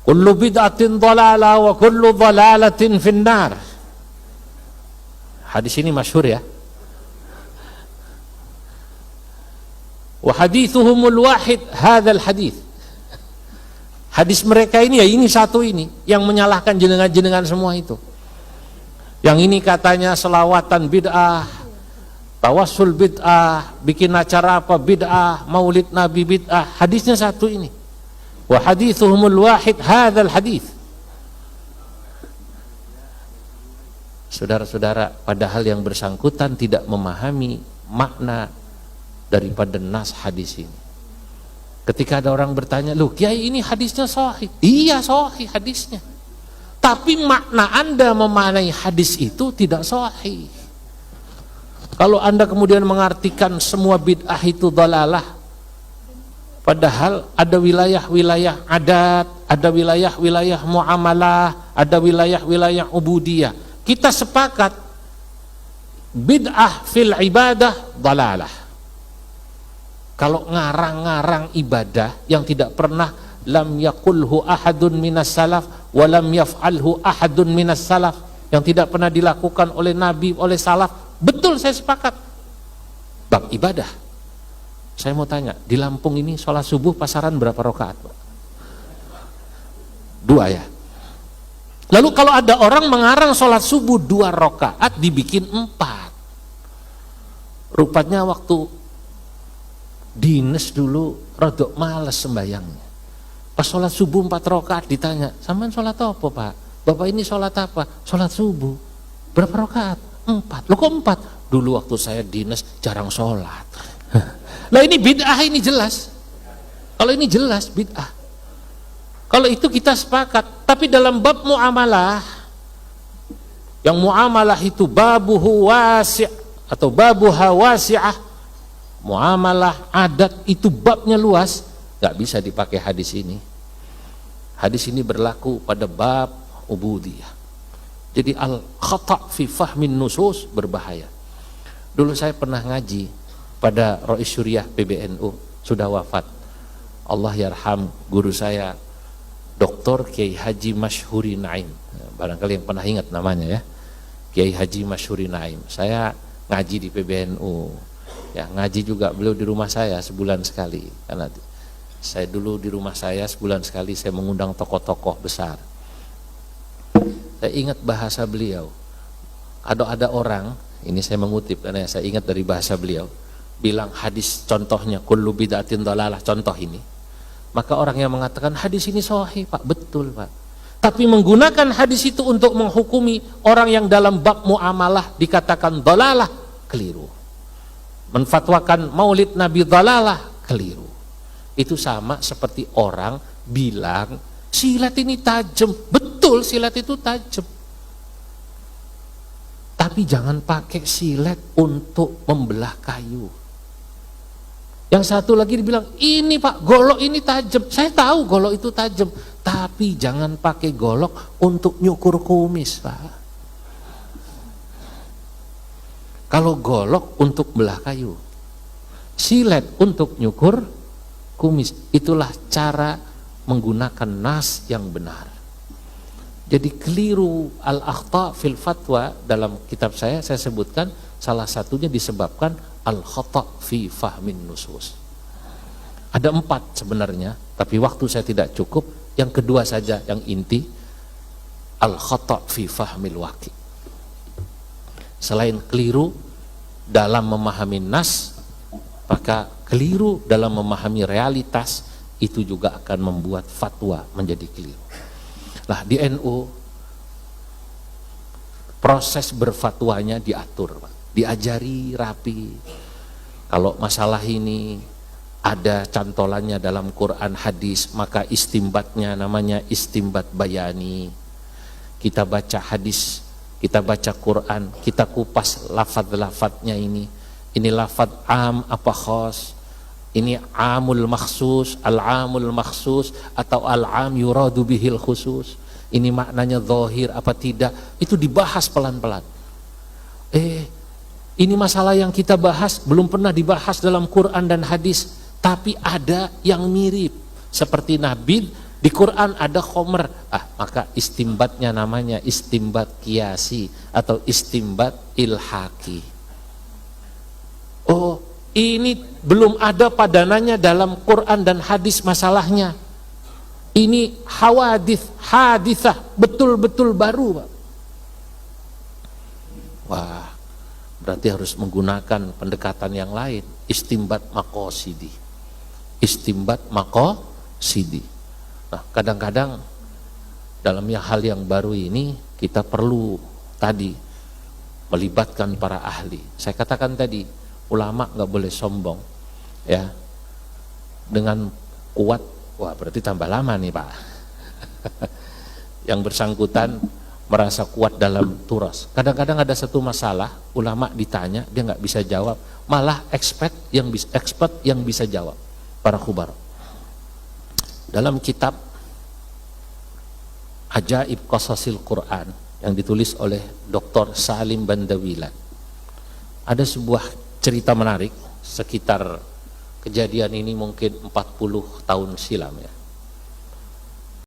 Kullu bid'atin dhalalah wa kullu dhalalatin finnar. Hadis ini masyhur ya. Wa hadithuhumul wahid hadzal hadits. Hadis mereka ini ya ini satu ini yang menyalahkan jenengan-jenengan semua itu. Yang ini katanya selawatan bid'ah, tawassul bid'ah, bikin acara apa bid'ah, maulid nabi bid'ah. Hadisnya satu ini. Wa hadithuhumul wahid hadzal hadits. Saudara-saudara, padahal yang bersangkutan tidak memahami makna daripada nas hadis ini. Ketika ada orang bertanya, "Loh, Kiai ini hadisnya sahih." Iya, sahih hadisnya. Tapi makna Anda memaknai hadis itu tidak sahih. Kalau Anda kemudian mengartikan semua bid'ah itu dhalalah, padahal ada wilayah-wilayah adat, ada wilayah-wilayah muamalah, ada wilayah-wilayah ubudiyah. Kita sepakat bid'ah fil ibadah dhalalah. Kalau ngarang-ngarang ibadah yang tidak pernah lam yakulhu ahadun minas salaf wa lam yaf'alhu ahadun minas salaf, yang tidak pernah dilakukan oleh nabi, oleh salaf, betul, saya sepakat. Bab ibadah, saya mau tanya, di Lampung ini sholat subuh pasaran berapa rakaat? 2 ya. Lalu kalau ada orang mengarang sholat subuh 2 rakaat dibikin 4, rupanya waktu dinas dulu rodok males sembayangnya. Pas sholat subuh 4 rakaat ditanya, "Sampean sholat apa, Pak?" "Bapak ini sholat apa?" "Sholat subuh." "Berapa rakaat?" 4. "Loh kok 4?" "Dulu waktu saya dinas jarang sholat." Lah ini bid'ah, ini jelas. Kalau ini jelas bid'ah. Kalau itu kita sepakat. Tapi dalam bab muamalah, yang muamalah itu babuhu wasi' atau babuha wasi'ah, muamalah adat itu babnya luas, gak bisa dipakai hadis ini. Hadis ini berlaku pada bab ubudiyah. Jadi al-khata' fi fahmin nusus berbahaya. Dulu saya pernah ngaji pada Rois Syuriah PBNU, sudah wafat, Allah yarham, guru saya Dr. Kiai Haji Masyhuri Naim. Barangkali yang pernah ingat namanya ya, Kiai Haji Masyhuri Naim. Saya ngaji di PBNU ya, ngaji juga beliau di rumah saya sebulan sekali, karena saya dulu di rumah saya sebulan sekali saya mengundang tokoh-tokoh besar. Saya ingat bahasa beliau, ada orang, ini saya mengutip karena saya ingat dari bahasa beliau, bilang hadis contohnya kullu bid'atin dhalalah, contoh ini, maka orang yang mengatakan hadis ini sahih, Pak, betul Pak, tapi menggunakan hadis itu untuk menghukumi orang yang dalam bab muamalah dikatakan dhalalah, keliru. Menfatwakan maulid nabi dhalalah, keliru. Itu sama seperti orang bilang silat ini tajam, betul silat itu tajam, tapi jangan pakai silet untuk membelah kayu. Yang satu lagi dibilang, ini Pak, golok ini tajam. Saya tahu golok itu tajam, tapi jangan pakai golok untuk nyukur kumis, Pak. Kalau golok untuk belah kayu, silet untuk nyukur kumis, itulah cara menggunakan nas yang benar. Jadi keliru al-akhta fil fatwa, dalam kitab saya sebutkan salah satunya disebabkan al-khata fi fahmin nusus. Ada 4 sebenarnya, tapi waktu saya tidak cukup. Yang kedua saja yang inti, al-khata fi fahmil waqi. Selain keliru dalam memahami nas, maka keliru dalam memahami realitas itu juga akan membuat fatwa menjadi keliru. Nah, di NU proses berfatwanya diatur, Pak. Diajari rapi. Kalau masalah ini ada cantolannya dalam Quran hadis, maka istimbatnya namanya istimbat bayani. Kita baca hadis, kita baca Quran, kita kupas lafadz-lafadznya ini. Ini lafadz am apa khos? Ini amul makhsus, al-amul makhsus, atau al-am yuradu bihil khusus. Ini maknanya zahir apa tidak, itu dibahas pelan-pelan. Ini masalah yang kita bahas belum pernah dibahas dalam Quran dan hadis, tapi ada yang mirip. Seperti Nabi Di Quran ada khomer, maka istimbatnya namanya istimbat kiasi atau istimbat ilhaki. Oh, ini belum ada padanannya dalam Quran dan hadis masalahnya. Ini hadithah, betul-betul baru, Pak. Wah, berarti harus menggunakan pendekatan yang lain, istimbat maqasidi. Istimbat maqasidi. Nah, kadang-kadang dalam hal yang baru ini kita perlu tadi melibatkan para ahli. Saya katakan tadi, ulama nggak boleh sombong, ya. Dengan kuat, wah berarti tambah lama nih Pak. Yang bersangkutan merasa kuat dalam turas. Kadang-kadang ada satu masalah, ulama ditanya dia nggak bisa jawab, malah expert yang bisa jawab, para khubar. Dalam kitab Ajaib Qasasil Quran yang ditulis oleh Dr. Salim Bandawilan, ada sebuah cerita menarik sekitar kejadian ini mungkin 40 tahun silam, ya.